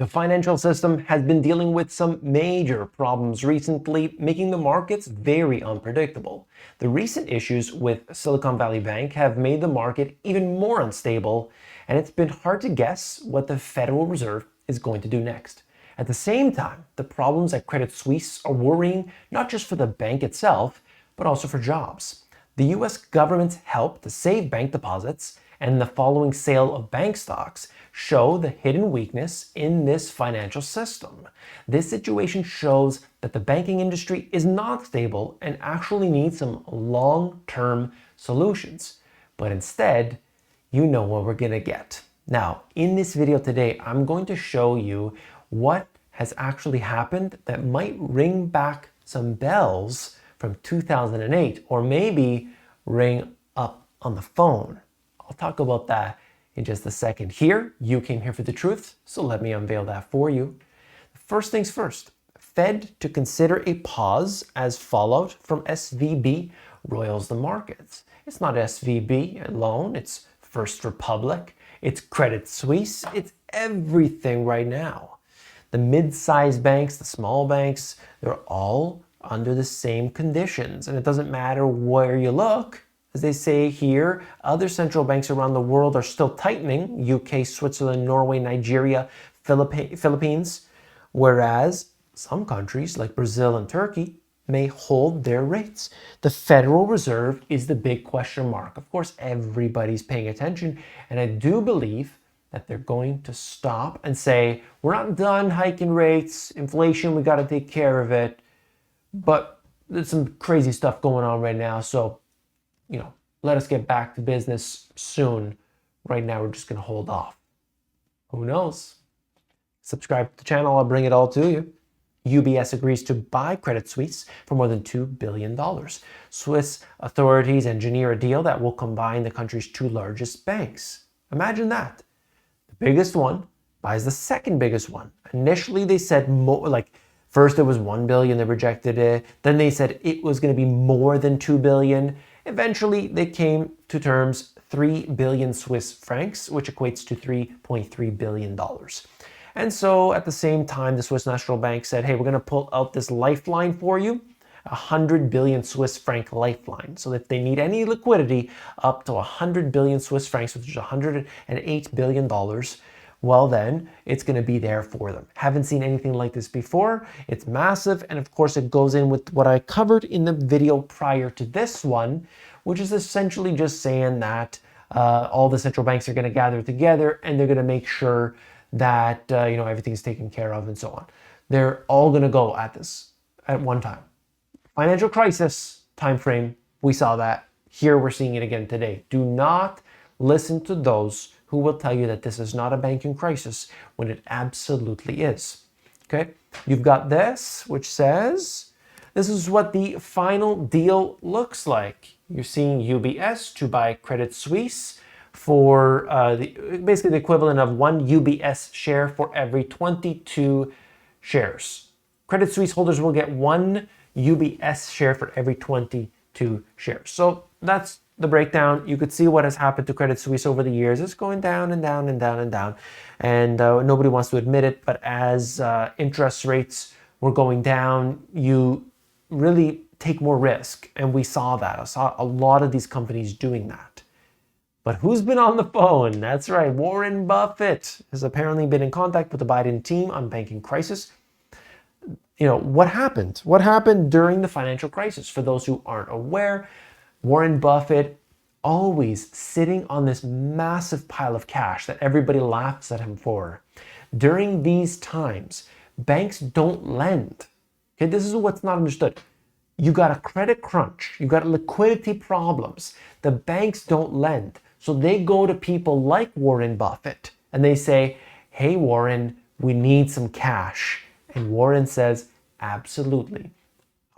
The financial system has been dealing with some major problems recently, making the markets very unpredictable. The recent issues with Silicon Valley Bank have made the market even more unstable, and it's been hard to guess what the Federal Reserve is going to do next. At the same time, the problems at Credit Suisse are worrying not just for the bank itself, but also for jobs. The US government's help to save bank deposits and the following sale of bank stocks show the hidden weakness in this financial system. This situation shows that the banking industry is not stable and actually needs some long-term solutions. But instead, you know what we're gonna get. Now, in this video today, I'm going to show you what has actually happened that might ring back some bells from 2008, or maybe ring up on the phone. I'll talk about that in just a second. Here, you came here for the truth, so let me unveil that for you. First things first, Fed to consider a pause as fallout from SVB roils the markets. It's not SVB alone, it's First Republic, it's Credit Suisse, it's everything right now. The mid-sized banks, the small banks, they're all under the same conditions, and it doesn't matter where you look. As they say here, other central banks around the world are still tightening, UK, Switzerland, Norway, Nigeria, Philippines, whereas some countries like Brazil and Turkey may hold their rates. The Federal Reserve is the big question mark. Of course, everybody's paying attention, and I do believe that they're going to stop and say, we're not done hiking rates, inflation, we got to take care of it, but there's some crazy stuff going on right now, so let us get back to business soon. Right now, we're just going to hold off. Who knows? Subscribe to the channel. I'll bring it all to you. UBS agrees to buy Credit Suisse for more than $2 billion. Swiss authorities engineer a deal that will combine the country's two largest banks. Imagine that. The biggest one buys the second biggest one. Initially, they said first it was $1 billion, they rejected it. Then they said it was going to be more than $2 billion. Eventually, they came to terms 3 billion Swiss francs, which equates to $3.3 billion. And so at the same time, the Swiss National Bank said, hey, we're going to pull out this lifeline for you, 100 billion Swiss franc lifeline. So if they need any liquidity up to 100 billion Swiss francs, which is $108 billion, well then, it's going to be there for them. Haven't seen anything like this before. It's massive, and of course it goes in with what I covered in the video prior to this one, which is essentially just saying that all the central banks are going to gather together and they're going to make sure that everything is taken care of and so on. They're all going to go at this at one time. Financial crisis time frame, we saw that. Here we're seeing it again today. Do not listen to those who will tell you that this is not a banking crisis when it absolutely is. Okay, you've got this, which says, this is what the final deal looks like. You're seeing UBS to buy Credit Suisse for basically the equivalent of one UBS share for every 22 shares. Credit Suisse holders will get one UBS share for every 22 shares. So that's the breakdown. You could see what has happened to Credit Suisse over the years. It's going down and down and down and down. And nobody wants to admit it, but as interest rates were going down, you really take more risk. And we saw that. I saw a lot of these companies doing that. But who's been on the phone? That's right. Warren Buffett has apparently been in contact with the Biden team on banking crisis. What happened? What happened during the financial crisis? For those who aren't aware, Warren Buffett always sitting on this massive pile of cash that everybody laughs at him for. During these times, banks don't lend. Okay, this is what's not understood. You got a credit crunch, you got liquidity problems. The banks don't lend. So they go to people like Warren Buffett and they say, hey, Warren, we need some cash. And Warren says, absolutely.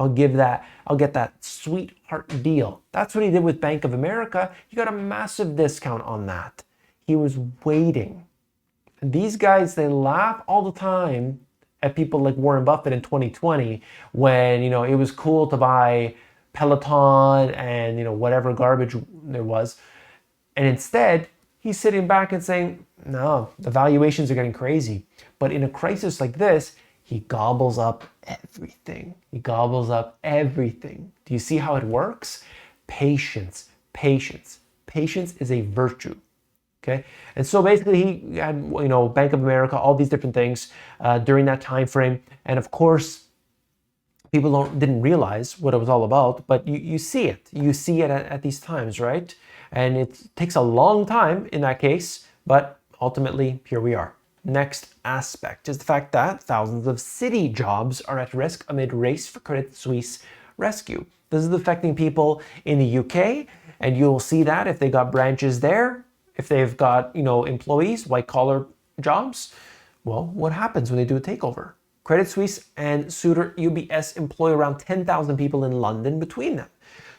I'll get that sweetheart deal. That's what he did with Bank of America. He got a massive discount on that. He was waiting. And these guys, they laugh all the time at people like Warren Buffett in 2020 when, it was cool to buy Peloton and, whatever garbage there was. And instead, he's sitting back and saying, no, the valuations are getting crazy. But in a crisis like this, he gobbles up everything. He gobbles up everything. Do you see how it works? Patience, patience. Patience is a virtue. Okay, and so basically he had, Bank of America, all these different things during that time frame, and of course, people didn't realize what it was all about, but you see it. You see it at these times, right? And it takes a long time in that case, but ultimately, here we are. Next aspect is the fact that thousands of city jobs are at risk amid race for Credit Suisse rescue. This is affecting people in the UK, and you'll see that if they got branches there, if they've got, employees, white-collar jobs. Well, what happens when they do a takeover? Credit Suisse and suitor UBS employ around 10,000 people in London between them.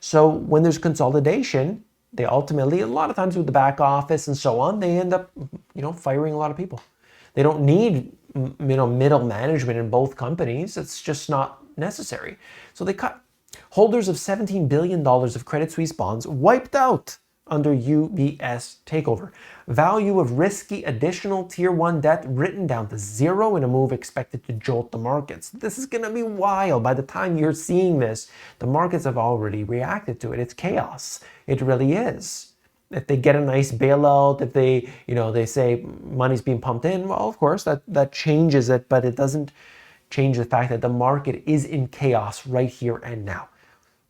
So when there's consolidation, they ultimately, a lot of times with the back office and so on, they end up, firing a lot of people. They don't need, middle management in both companies. It's just not necessary. So they cut. Holders of $17 billion of Credit Suisse bonds wiped out under UBS takeover. Value of risky additional Tier 1 debt written down to zero in a move expected to jolt the markets. This is going to be wild. By the time you're seeing this, the markets have already reacted to it. It's chaos. It really is. If they get a nice bailout, if they say money's being pumped in, well, of course, that changes it, but it doesn't change the fact that the market is in chaos right here and now.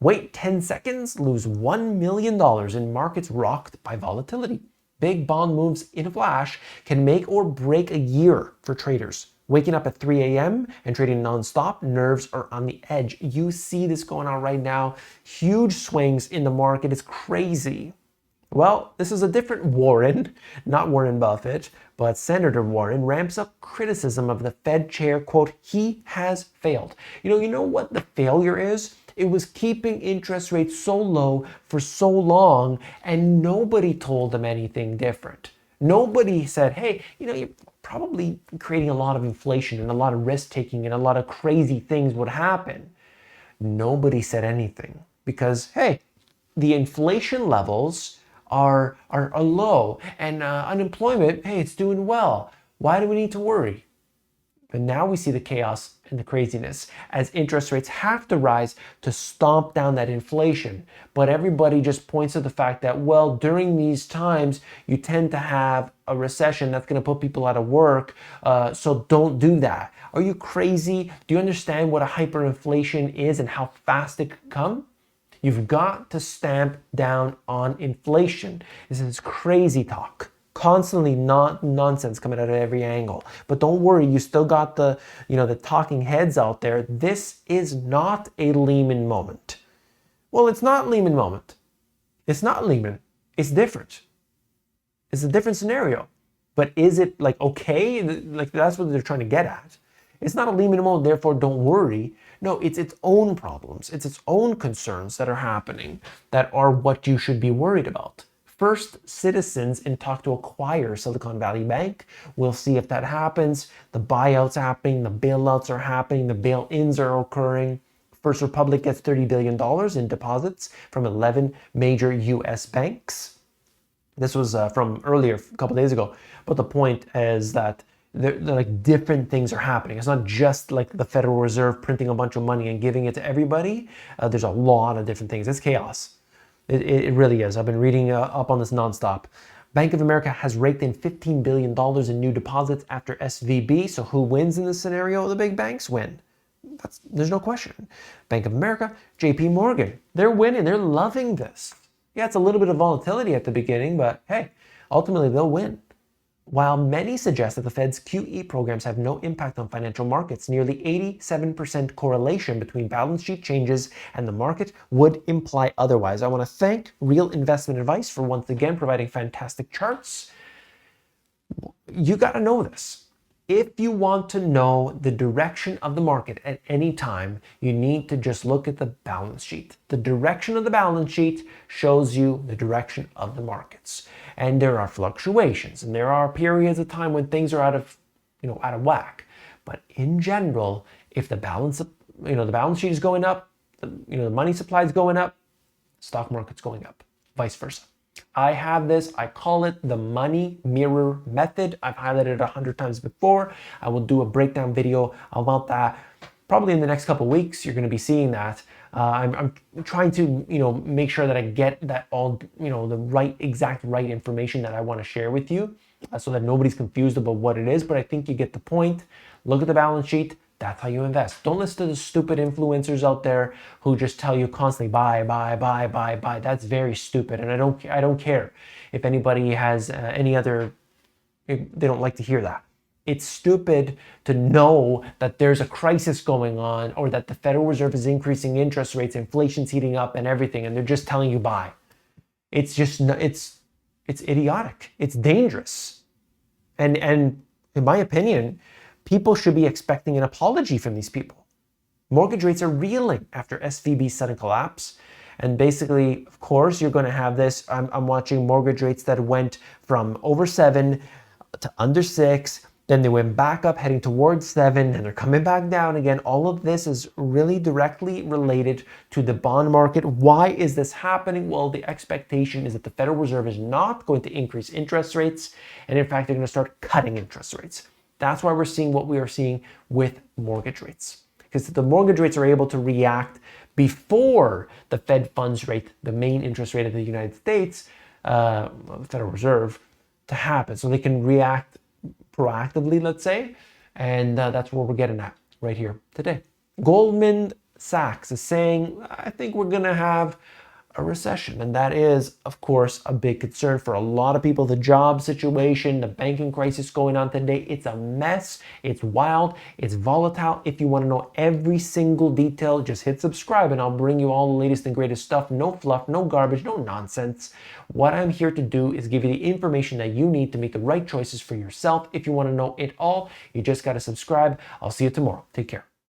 Wait 10 seconds, lose $1 million in markets rocked by volatility. Big bond moves in a flash can make or break a year for traders. Waking up at 3 a.m. and trading nonstop, nerves are on the edge. You see this going on right now. Huge swings in the market. It's crazy. Well, this is a different Warren, not Warren Buffett, but Senator Warren ramps up criticism of the Fed chair, quote, he has failed. You know what the failure is? It was keeping interest rates so low for so long, and nobody told them anything different. Nobody said, hey, you're probably creating a lot of inflation and a lot of risk taking and a lot of crazy things would happen. Nobody said anything because, hey, the inflation levels are low and unemployment, hey, it's doing well. Why do we need to worry? But now we see the chaos and the craziness as interest rates have to rise to stomp down that inflation. But everybody just points to the fact that, well, during these times, you tend to have a recession that's going to put people out of work. So don't do that. Are you crazy? Do you understand what a hyperinflation is and how fast it could come? You've got to stamp down on inflation. This is crazy talk. Constantly nonsense coming out of every angle. But don't worry, you still got the talking heads out there. This is not a Lehman moment. Well, it's not Lehman moment. It's not Lehman. It's different. It's a different scenario. But is it okay? That's what they're trying to get at. It's not a Lehman moment, therefore don't worry. No, it's its own problems. It's its own concerns that are happening that are what you should be worried about. First Citizens in talk to acquire Silicon Valley Bank. We'll see if that happens. The buyouts happening, the bailouts are happening, the bail-ins are occurring. First Republic gets $30 billion in deposits from 11 major US banks. This was from earlier, a couple days ago. But the point is that they're different things are happening. It's not just the Federal Reserve printing a bunch of money and giving it to everybody. There's a lot of different things. It's chaos. It really is. I've been reading up on this nonstop. Bank of America has raked in $15 billion in new deposits after SVB. So who wins in this scenario? The big banks win. There's no question. Bank of America, JP Morgan, they're winning. They're loving this. Yeah, it's a little bit of volatility at the beginning, but hey, ultimately they'll win. While many suggest that the Fed's QE programs have no impact on financial markets, nearly 87% correlation between balance sheet changes and the market would imply otherwise. I want to thank Real Investment Advice for once again providing fantastic charts. You got to know this. If you want to know the direction of the market at any time, you need to just look at the balance sheet. The direction of the balance sheet shows you the direction of the markets. And there are fluctuations and there are periods of time when things are out of whack. But in general, if the balance sheet is going up, the money supply is going up, stock market's going up, vice versa. I have this, I call it the money mirror method. I've highlighted it 100 times before. I will do a breakdown video about that probably in the next couple of weeks. You're going to be seeing that. I'm trying to, make sure that I get that all, the exact right information that I want to share with you, so that nobody's confused about what it is. But I think you get the point. Look at the balance sheet. That's how you invest. Don't listen to the stupid influencers out there who just tell you constantly buy, buy, buy, buy, buy. That's very stupid, and I don't care if anybody has any other. They don't like to hear that. It's stupid to know that there's a crisis going on, or that the Federal Reserve is increasing interest rates, inflation's heating up, and everything, and they're just telling you buy. It's just it's idiotic. It's dangerous, and in my opinion, people should be expecting an apology from these people. Mortgage rates are reeling after SVB's sudden collapse. And basically, of course, you're going to have this. I'm watching mortgage rates that went from over 7 to under 6. Then they went back up heading towards 7, and they're coming back down again. All of this is really directly related to the bond market. Why is this happening? Well, the expectation is that the Federal Reserve is not going to increase interest rates. And in fact, they're going to start cutting interest rates. That's why we're seeing what we are seeing with mortgage rates. Because the mortgage rates are able to react before the Fed funds rate, the main interest rate of the United States, the Federal Reserve, to happen. So they can react proactively, let's say. And that's what we're getting at right here today. Goldman Sachs is saying, I think we're going to have a recession. And that is, of course, a big concern for a lot of people. The job situation, the banking crisis going on today, it's a mess. It's wild. It's volatile. If you want to know every single detail, just hit subscribe and I'll bring you all the latest and greatest stuff. No fluff, no garbage, no nonsense. What I'm here to do is give you the information that you need to make the right choices for yourself. If you want to know it all, you just got to subscribe. I'll see you tomorrow. Take care.